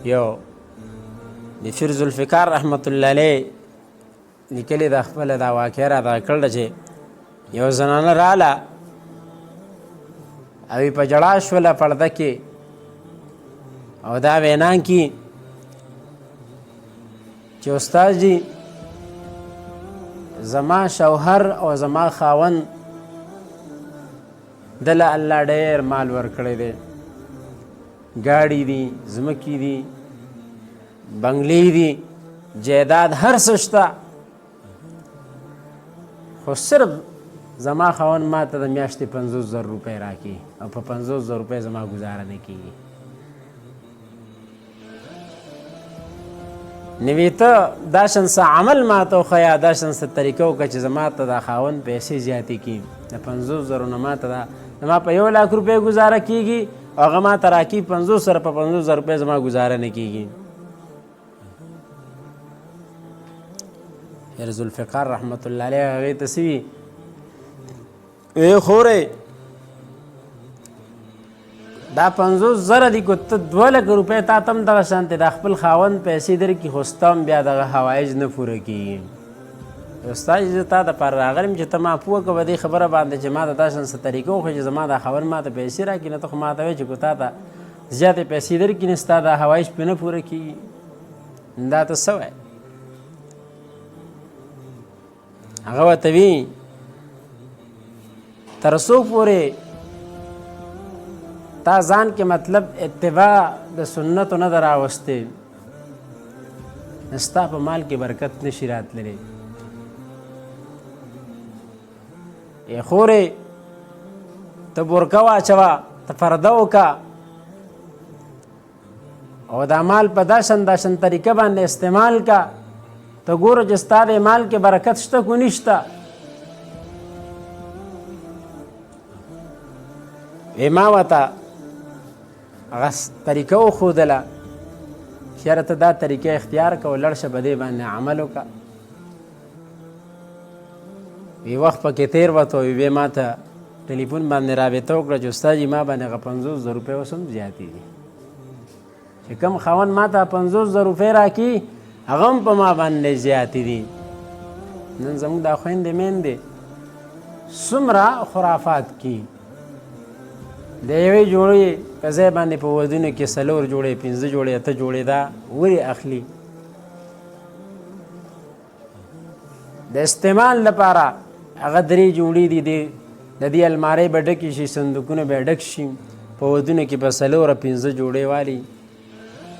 یو د فیروز الفقار رحمت الله علیه لیکلي د خپله دا واقعه راته کړله چې یو زنانه راله او په جړا شوله پرده کې او دا وینا کې چې استاد جي زما شوهر او زما خاوند دله الله ډېر مال ورکړی دی، ګاډي دي، ځمکې دي، بنګلې دي، جایداد هر څه شته، خو صرف زما خاوند ما ته د میاشتې 50,000 روپۍ راکړي او په 50,000 روپۍ زما ګزاره نه کېږي. نوې ته دا شان څه عمل ما ته وښیه، دا شان څه طریقه وکړه چې زما ته دا خاوند پیسې زیاتې کړي. د 50,000 نه ما ته دا زما په 1,00,000 روپۍ ګزاره کېږي او هغه ما ته راکړي 50 سره په 50,000 روپۍ زما ګزاره نه کېږي. فیروز الفقار رحمت الله علیه هغې ته څه وي خورې دا 50,000 دي که ته 2,00,000 روپۍ تا ته هم دغه شانتې دا خپل خاوند پیسې درکړي خو ستا هم بیا دغه حوایج نه پوره کېږي. استاد زه تا دپاره راغلی یم چې ته ما پوه کړه په دې خبره باندې چې ما ته دا شان څه طریقه وښیه چې زما دا خاوند ما ته پیسې راکړي، نه ته خو ما ته وایې چې که تا ته زیاتې پیسې درکړي نه ستا دا حوایج پرې نه پوره کېږي. دا ته څه وایې؟ هغه ورته وي تر څو پورې تا ځان کې مطلب اتباع د سنتو نه ده راوستې ستا په مال کې برکت نشي راتللی. ای خورې ته بورکه واچوه، ته پرده وکړه او دا مال په دا شان طریقه باندې استعمال کا، ته ګوره چې ستا د مال کې برکت شته کو نشته. ما ورته هغه طریقه وښودله چې یاره ته دا طریقه اختیار کړه او لاړ شه په دې باندې عمل وکړه. وی وخت پکې تېر وته وی ما ته ټلیفون باندې رابطه وکړه چې استاد جي ما باندې هغه 50,000 روپۍ اوس هم زیاتې دي چې کوم خاوند ما ته 50,000 روپۍ راکړي هغه هم په ما باندې زیاتې دي. نن زموږ دا خویندې میندې څومره خرافات کوي، د یوې جوړې په ځای باندې په ودونو کې 4 جوړې 5 جوړې 8 جوړې دا ولې اخلي د استعمال لپاره. هغه 3 جوړې دي د دې المارۍ به ډکې شي، صندوقونه به ډک شي، په ودونو کې به 4 5 جوړې والي.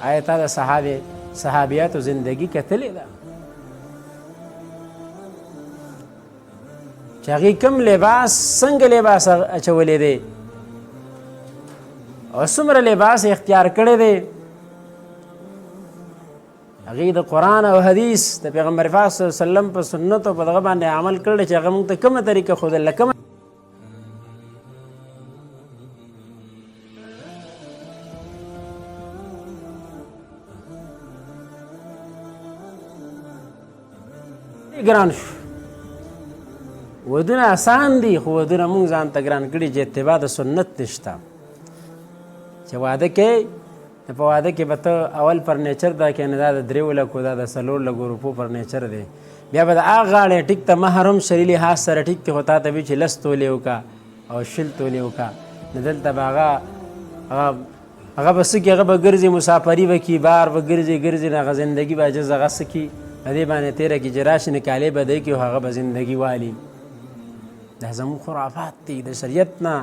آیا تا د صحابیاتو زندگی کتلې ده چې هغې کوم لباس څنګه لباس اچولی دی او څومره لباس اختیار کړی دی. هغې د قرآن او حدیث د پیغمبر پاک صلی الله علیه وسلم په سنتو په دغه باندې عمل کړی چې هغه موږ ته کومه طریقه ښودله. کومه ګران شو. ودونه آسان دي خو ودونه موږ ځان ته ګران کړي چې اتباع د سنت نشته. چې واده کوې په واده کې به ته اول فرنیچر دا کښېنه دا د 3 لکو دا د 4 لکو روپو فرنیچر دی، بیا به د هغه غاړې ټیک ته مهر هم شرعي لحاظ سره ټیک دی خو تا ته وي چې 10 تولې وکړه او 20 تولې وکړه. نو دلته به هغه به څه کي هغه به ګرځي مسافري به کي بار به ګرځي نه هغه زندګي به عجز هغه څه کي په دې باندې تېره کړي چې راشي نکالې به دی کړي او هغه به زندګي والي. دا زموږ خرافات دي، د شریعت نه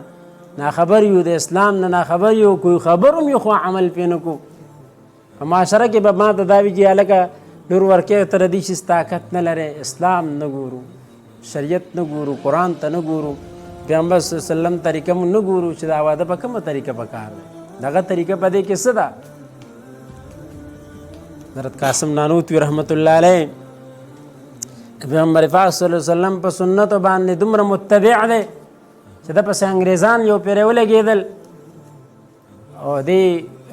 ناخبر یو، د اسلام نه ناخبر یو، کوئی خبر هم یو خو عمل پې نه کو. په معاشره کې به ما ته دا وي چې هلکه لور ورکوې ته ردي چې طاقت نه لرې. اسلام نه ګورو، شریعت نه ګورو، قرآن ته نه ګورو، پیغمبر صلی الله علیه وسلم طریقه مو نه ګورو چې دا واده په کومه طریقه پکار دی. دغه طریقه په دې کې څه ده؟ حضرت قاسم نانوتوي رحمت الله علیه پیغمبر پاک صلی الله علیه وسلم په سنتو باندې دومره متبع دی چې د پسې انګریزان یو پرې ولګېدل او دې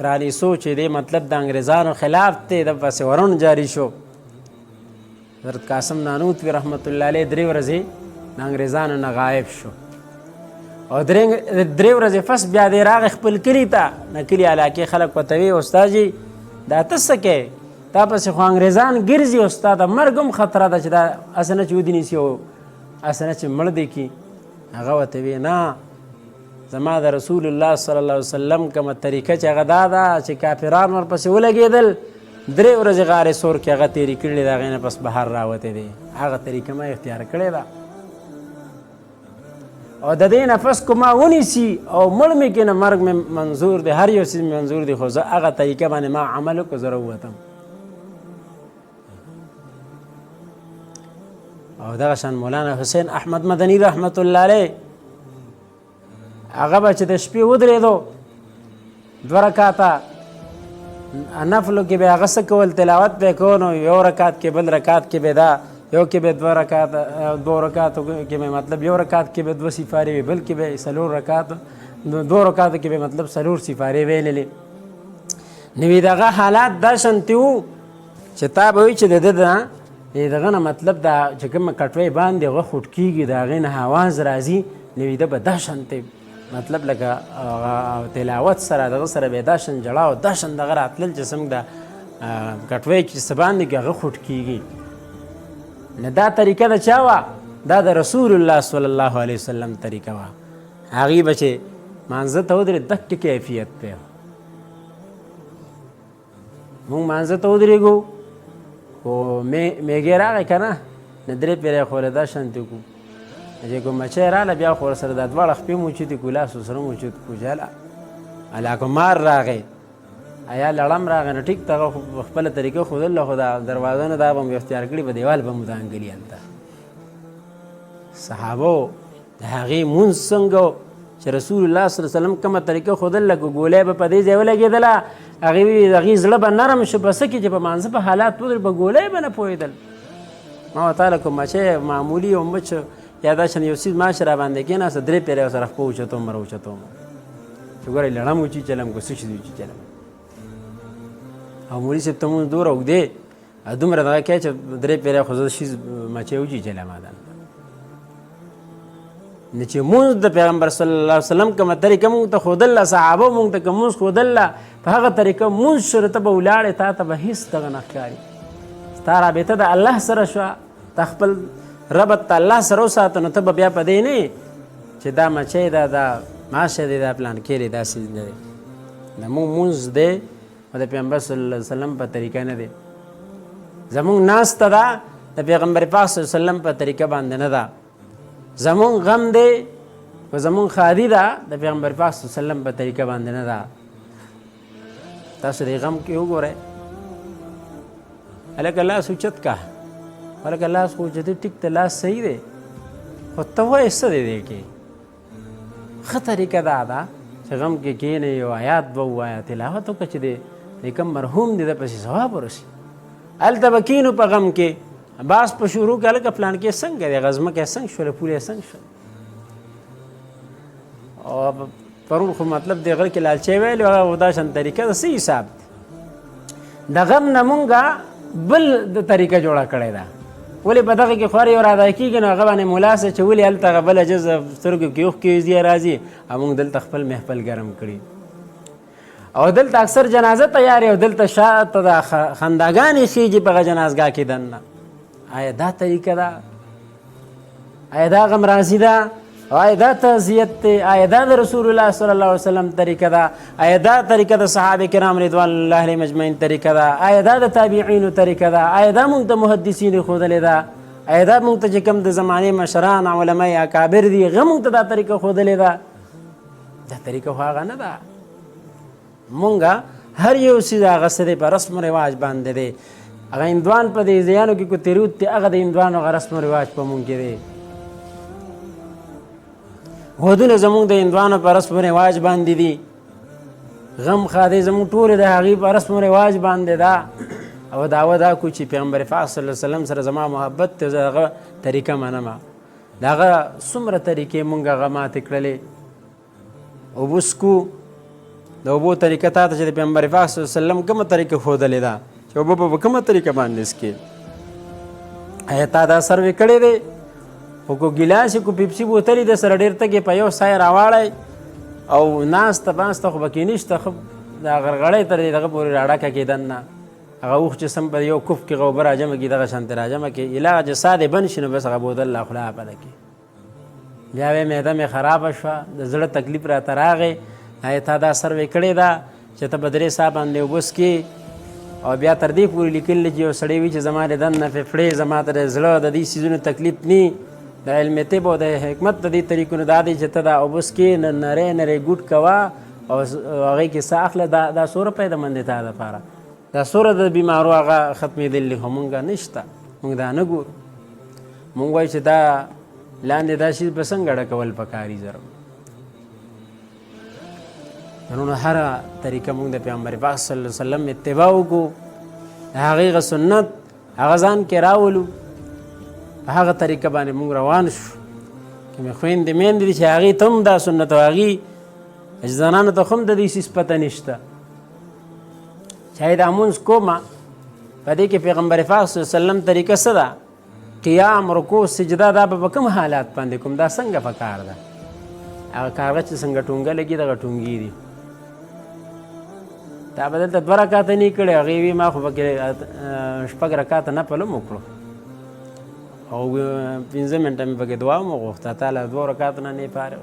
رانیسو چې دې مطلب د انګریزانو خلاف دی، د پسې ورون جاري شو. حضرت قاسم نانوتوي رحمت الله علیه 3 ورځې د انګریزانو نه غایب شو او 3 ورځې پس بیا دې راغی خپل کلي ته. نه کلي علاقې خلک ورته وي استاد جي دا ته څه کوې تا پسې خو انګریزان ګرځي او ستا د مرګ هم خطره ده چې دا هسې نه چې ودې نیسي او هسې نه چې مړ دې کړي. هغه ورته وی نه زما د رسول الله صلی الله علیه وسلم کومه طریقه چې هغه دا ده چې کافران ورپسې ولګېدل 3 ورځې غار سور کې هغه تېرې کړي د هغې نه پس بهر راوتی دی هغه طریقه ما اختیار کړې ده او د دې نفس کو ما ونیسي او مړ مې کې نه مرګ مې منظور دی هر یو څیز مې منظور دی خو زه هغه طریقه باندې ما عمل وکړو زه راووتم. او دغه شان مولانا حسین احمد مدني رحمت الله علیه هغه به چې د شپې ودرېدو 2 رکاته نفلو کې به هغه څه کول تلاوت به یې کو نو 1 رکات کې بل رکات کې به دا یو کې به 2 رکات 2 رکاتو کې به مطلب 1 رکات کې به 2 سپارې وي بل کې به 4 رکات 2 رکاتو کې به مطلب 4 سپارې ویللې نو دغه حالات دا شانتي وو چې تا به وایي چې د دغه نه مطلب دا چې کومه کټوۍ باندې هغه خوټ کېږي د هغې نه اواز راځي نو ده به دا شانتې مطلب لکه تلاوت سره دغه سره به دا شان جړا او دا شان دغه راتلل چې څنګه د کټوۍ چې څه باندې کې هغه خوټ کېږي نه دا طریقه د چا وه دا د رسول الله صلی الله علیه وسلم طریقه وه هغې به چې مانځه ته ودرېد دقې کیفیت دی مونږ مانځه ته ودرېږو خو میږی راغی که نه نه 3 پیرې خو له دا شانتې کړو چې کوم مچۍ راغله بیا خو ورسره دا 2 خپې مو اوچتې کړو لاس ورسره مو اوچت کړو جاله هلاکو مار راغی یا لړم راغی نو ټیک ته خپله طریقه ښودله خو دا دروازه نه دا به مو اختیار کړي په دیوال به مو دانګلي هلته صحابو د هغې مونځ څنګه چې رسول الله صلی الله علیه وسلم کومه طریقه ښودله که ګولۍ به په دې ځای ولګېدله هغې زړه به نرم شو په څه کې چې په مانځه په حالات ودرې په ګولۍ به نه پوهېدل ما ورته کوم مچۍ معمولي یو مچ یا دا شان یو څیز ماشه را باندې کېناسته 3 پیرې ورسره خپه اوچتوم راوچتوم چې ګورئ لړم اوچي چلم که څه شي اوچي چلم او مولي صاحب ته مونځ دومره اوږدې دومره دغه کوې چې 3 پیرې خو زه شیز مچۍ اوچي چلم نه چې مونځ د پیغمبر صلی الله علیه وسلم کومه طریقه مونږ ته ښودله صحابه مونږ ته که مونځ ښودله په هغه طریقه مونځ شو ته به ولاړې تا ته به هېڅ دغه نه ښکاري ستا رابطه د الله سره شوه تا خپل ربط ته الله سره وساته نو ته به بیا په دې نه چې دا مچۍ ده دا ماشه دی دا پلان کې دی داسې نه دی د مونږ مونځ دی او د پیغمبر صلی الله علیه وسلم په طریقه نه دی زمونږ ناسته ده د پیغمبر پاک صلی الله علیه وسلم په طریقه باندې نه ده زمون غم دی و زمون خادي ده د پیغمبر پاک صلی الله علیه وسلم په طریقه باندې نه ده تاسو دې غم کې وګورئ هلکه لاس اوچت که هلکه لاس خو اوچتې ټیک ته لاس صحیح دی خو ته وایې څه دی دې کې ښه طریقه دا ده چې غم کې کښېنې یو آیات به ووایه تلاوت وکړه چې د کوم مرحوم دی د پسې ثواب ورسي هلته به کښېنو په غم کې باس په شروع کې هلکه پلان کې څنګه دی غزمه کې څنګه شوله پوله څنګه شول او پرون خو مطلب د غره کې لالچی ویلې هغه دا شان طریقه د څه حساب دی د غم نه مونږه بل د طریقه جوړه کړې ده ولې په دغه کې خوار یو رادا کېږي نو هغه باندې ملا سه چې ولې هلته هغه بله جز سترګو کې اوښکې وځي راځي او مونږ دلته خپل محفل ګرم کړي او دلته اکثر جنازه تیارې او دلته شاته د خنداګانې خیږي په هغه جنازګاه کې دننه آیا دا طریقه ده آیا دا غم راضي ده آیا دا تعزیت دی آیا دا د رسول الله صلی الله علیه وسلم طریقه ده آیا دا طریقه د صحابه کرام رضوان الله علیهم اجمعین طریقه ده آیا دا د تابعینو طریقه ده آیا دا موږ ته محدثینو ښودلې ده آیا دا موږ ته چې کوم د زمانې مشران علما اکابر دي هغه موږ ته دا طریقه ښودلې ده دا طریقه خو هغه نه ده مونږه هر یو څیز هغه څه دی په رسم و رواج باندې دی هغه هندوان په دې ځایانو کې کو تیروت دی هغه د هندوانو هغه رسم و رواج په مونږ کې دی ودونه زمونږ د هندوانو په رسم و رواج باندې دي غم خادي زمونږ ټولې د هغې په رسم و رواج باندې ده او دعوه دا کو چې پیغمبر پاک صلی الله علیه وسلم سره زما محبت دی زه هغه طریقه منم د هغه څومره طریقې مونږ هغه ماتې کړلې اوبه څکو د اوبو طریقه تا ته چې د پیغمبر پاک صلی الله علیه وسلم کومه طریقه ښودلې ده چې اوبه په کومه طریقه باندې څکې آیا تا دا سروې کړی دی خو کو ګیلاس کو پیپسي بوتلې د سره ډېر تګې په یو سای راواړی او ناسته باسته خو به کې نشته دا غرغړې تر دغه پورې راډکه کېدن نه هغه اوښ چې سم په یو کف کې اوبه راجمع کړي دغه شانتې راجمع کړي علاج جساد یې بند شي نو بس هغه بودل لا خوله پده کړي بیا وې معده مې خرابه شوه د زړه تکلیف راته راغی آیا تا دا سروې کړې ده چې ته په 3 ساه باندې اوبه څکې او بیا تر دې پورې لیکلی چې یو سړی وي چې زما د دننه ففړې زما ته د زړه د دې څیزونو تکلیف نی د علم طب او د حکمت د دې طریقو نه دا دی چې ته دا اوبه څکې نری نری ګوټ کوه او هغې کې ساه اخله دا څو روپۍ د مندې تا دپاره دا څومره د بیمارو هغه ختمېدلي خو مونږ نشته مونږ دا نه ګورو مونږ وایو چې دا لاندې دا شي به څنګه ډکول پکاري زره نو هره طریقه مونږ د پیغمبر پاک صلی الله علیه وسلم اتباع وکړو د هغې سنت هغه ځان کې راولو په هغه طریقه باندې مونږ روان شو کومې خویندې میندې دي چې هغې ته هم دا سنت او هغې زنانو ته خو هم د دې څیز پته نشته چې دا مونځ کومه په دې کې پیغمبر پاک صلی الله علیه وسلم طریقه څه ده قیام رکوع سجده دا به په کوم حالات باندې کوم دا څنګه پکار ده هغه کارغه چې څنګه ټونګه لګي دغه ټونګي دي دا به دلته 2 رکعاته نه کړی هغې وي ما خو پکې 6 رکعاته نفل هم وکړو او 15 منټه مې پکې دعا هم وغوښته تعالی 2 رکعاته نه پاره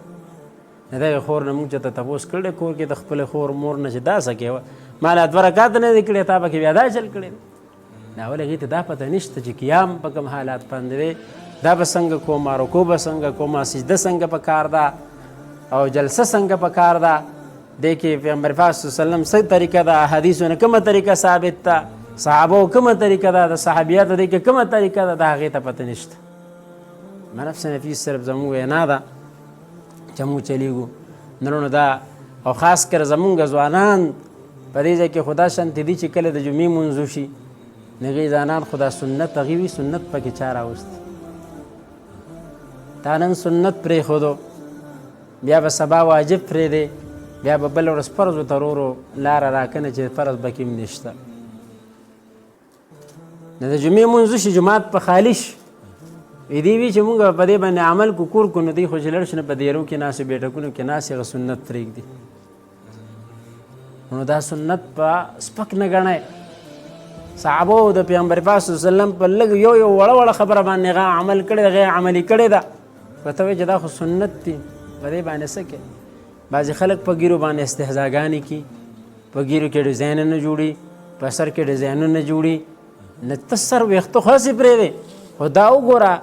د دغې خور نه مونږ چې ته تپوس کړی کور کې د خپلې خور مور نه چې دا څه کوه ما لا 2 رکعاته نه دي کړی تا پکې بیا دا چل کړی دا ولې هغې ته دا پته نشته چې قیام په کوم حالات باندې دی دا به څنګه کومه رکوع به څنګه کومه سجده څنګه پکار ده او جلسه څنګه پکار ده دې کې پیغمبر پاک صلی الله علیه وسلم څه طریقه ده احادیثونه کومه طریقه ثابت ده صحابو کومه طریقه ده د صحابیاتو دې کې کومه طریقه ده د هغې ته پته نشته ما نفس نفیس صرف زموږ وینا ده چې موږ چلیږو نو دا او خاص کر زمونږ ځوانان په دې ځای کې خدا شانتې دي چې کله د جمعې مونځ وشي نو هغې ځانان خدا سنت هغې وي سنت پکې چا راوستي تا نن سنت پرېښودو بیا به سبا واجب پرېږدې بیا به بله ورځ فرضو ته ورو لاره راکنه چې فرض پکې هم نشته نو د جمعې مونځ وشي جومات په خالي شي دې وي چې مونږ په دې باندې عمل کو کور کو نو دی خو چې لړ شي نه په دیرو کې ناستې بیټکونو کې ناستې هغه سنت پرېږدي نو دا سنت په سپک نه ګڼئ صحابو د پیغمبر پاک صلی الله علیه وسلم په لږ یو وړه وړه خبره باندې هغه عمل کړی د هغې عملي کړې ده ورته وایي چې دا خو سنت دي په دې باندې څه کوي بعضې خلک په ګیرو باندې استهزاګانې کوي په ګیرو کې ډیزاینونه جوړي په سر کې ډیزاینونه جوړي نه ته سر ویښته خو هسې پرېږدې خو دا وګوره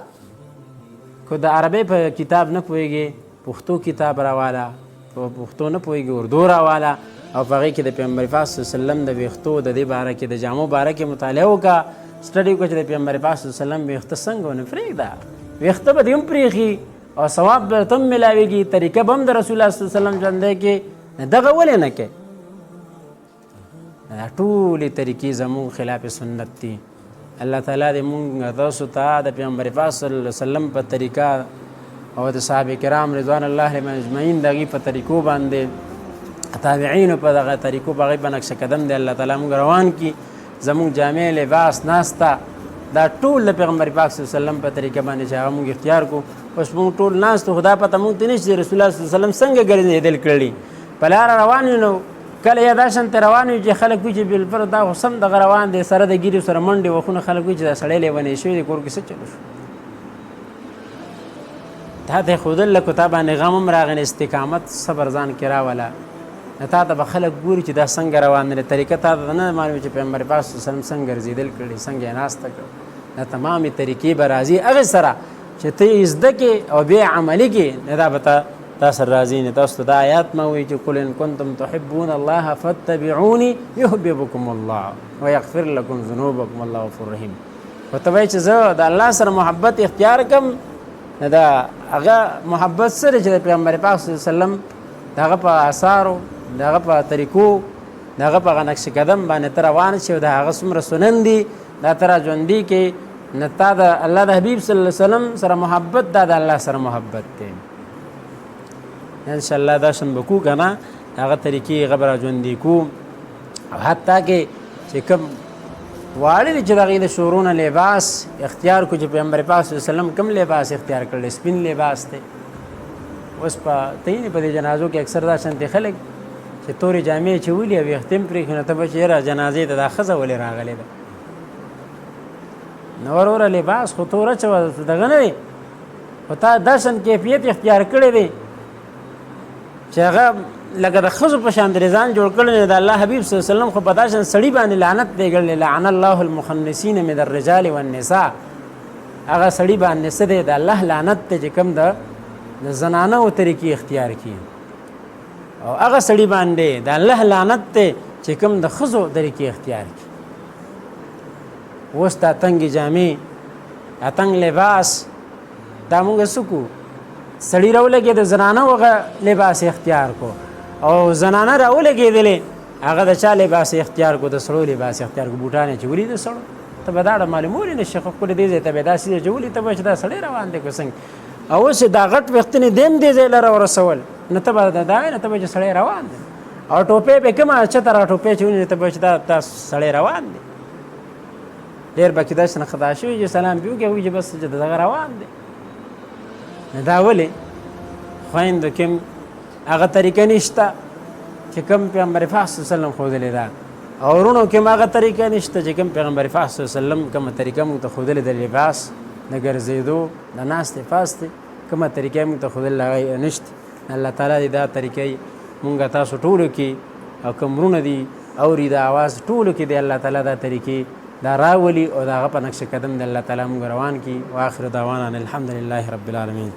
که د عربۍ په کتاب نه پوهېږې پښتو کتاب راواله په پښتو نه پوهېږې اردو راواله او په هغې کې د پیغمبر پاک صلی الله علیه وسلم د ویښتو د دې باره کې د جامو باره کې مطالعه وکړه سټډي وکړه چې د پیغمبر پاک صلی الله علیه وسلم ویښته څنګه ونه پرېږده ویښته به دې هم پرېښي او ثواب به ته هم میلاوېږي طریقه به هم د رسول الله صلی الله علیه وسلم ژوندی کې دغه ولې نه کوې دا ټولې طریقې زموږ خلاف سنت دي الله تعالی دې مونږ تاسو ته د پیغمبر پاک صلی الله علیه وسلم په طریقه او د صحابه کرام رضوان الله علیهم اجمعین د هغې په طریقو باندې تابعینو په دغه طریقو په هغې په نقش قدم دی الله تعالی مونږ روان کړي زموږ جامع لباس ناسته دا ټول د پیغمبر پاک صلی الله علیه وسلم په طریقه باندې چې هغه مونږ اختیار کړو اوس مونږ ټول ناست خدا پته مونږ ته نشته رسول الله صلی الله علیه وسلم څنګه ګرځېدل کړي په لاره روان یو نو کله یا دا شانته روان وي چې خلک وایي چې بالفرض دا خو سم دغه روان دی سره د ګیرو سره منډې وخونه خلک وایي چې دا سړی لیونی شوی دی کور کې څه چلو شو تا ته یې ښودل لکه تا باندې غم هم راغی استقامت صبر ځان کې راوله تا ته به خلک ګوري چې دا څنګه روان دی طریقه تا ته نه معلوم چې پیغمبر پاک صلی الله علیه وسلم څنګه ګرځېدل کړي څنګه یې ناسته کړه دا تمامې طریقې به راځي هغې سره چې ته یې زده کې او بیا عملي کې نه دا به تا سره راځي نه تاسو ته دا آیات ما وایي چې قل ان کنتم تحبون الله فاتبعوني یحببکم الله ویغفر لکم ذنوبکم الله غفور رحیم ورته وایي چې زه د الله سره محبت اختیار کړم نه دا هغه محبت سره چې د پیغمبر پاک صلی الله علیه وسلم د هغه په اثارو د هغه په طریقو د هغه په هغه نقش قدم باندې ته روان شي او د هغه څومره سنن دي دا ته را ژوندي کې نه تا د الله د حبیب صلی الله علیه وسلم سره محبت دا د الله سره محبت دی انشاءالله دا شن به کو که نه هغه طریقې هغه به را ژوندي کو او حتی کې چې کوم واړه دي چې د هغې د شورونه لباس اختیار کړو چې پیغمبر پاک صلی الله علیه وسلم کوم لباس اختیار کړی سپین لباس دی اوس په تینې په دې جنازو کې اکثر دا شانتې خلک چې تورې جامې چې ولي او ویښته هم پرېښي نو ته به چې یاره جنازې ته دا ښځه ولې راغلې ده نو وروره لباس خو تور اچوه دغه نه دی خو تا داسن کیفیت اختیار کړی دی چې هغه لکه د ښځو په شان درې ځان جوړ کړی دی د الله حبیب صلی الله علیه وسلم خو په داسن سړي باندې لعنت دی ګړلی لعن الله المخنثین من الرجال والنساء هغه سړي باندې څه دی د الله لعنت دی چې کوم د زنانو طریقې اختیار کړي او هغه سړي باندې د الله لعنت دی چې کوم د ښځو طریقې اختیار کړي اوس دا تنګې جامې تنګ لباس دا مونږ څه کو سړي راولګېد زنانه هغه لباس اختیار کو او زنانه راولګېدلې هغه د چا لباس اختیار کو د سړو لباس اختیار کو بوټانې چې ولي د سړو ته به دا معلومولې نه شي خو ښکلې دې ځای ته به داسې چې ولي ته به چې دا سړی روان دی که څنګه او اوس دا غټ ویښتنې دیم دې ځای لره ورسول نه ته به دا وایې نه ته به چې سړی روان دی او ټوپۍ به کومه چته را ټوپۍ چې ونیولې ته به چې دا سړی روان دی ډېر به کې داسې نه خطا شوي چې سلام پې وکړي وایي چې بس چې دغه روان دی نو دا ولې خویندو کې هغه طریقه نشته چې کوم پیغمبر پاک صلی الله علیه وسلم ښودلې ده او وروڼو کې هم هغه طریقه نشته چې کوم پیغمبر پاک صلی الله علیه وسلم کومه طریقه موږ ته ښودلې د لباس د ګرځېدو د ناستې پاستې کومه طریقه موږ ته ښودلې هغه نشته الله تعالی دې دا طریقې مونږ تاسو ټولو کې او کوم وروڼه دي اوري د اواز ټولو کې دی الله تعالی دا طریقې دا راولي او د هغه په نقش قدم د الله تعالی موږ روان کړي واخر دعوانا الحمد لله رب العالمین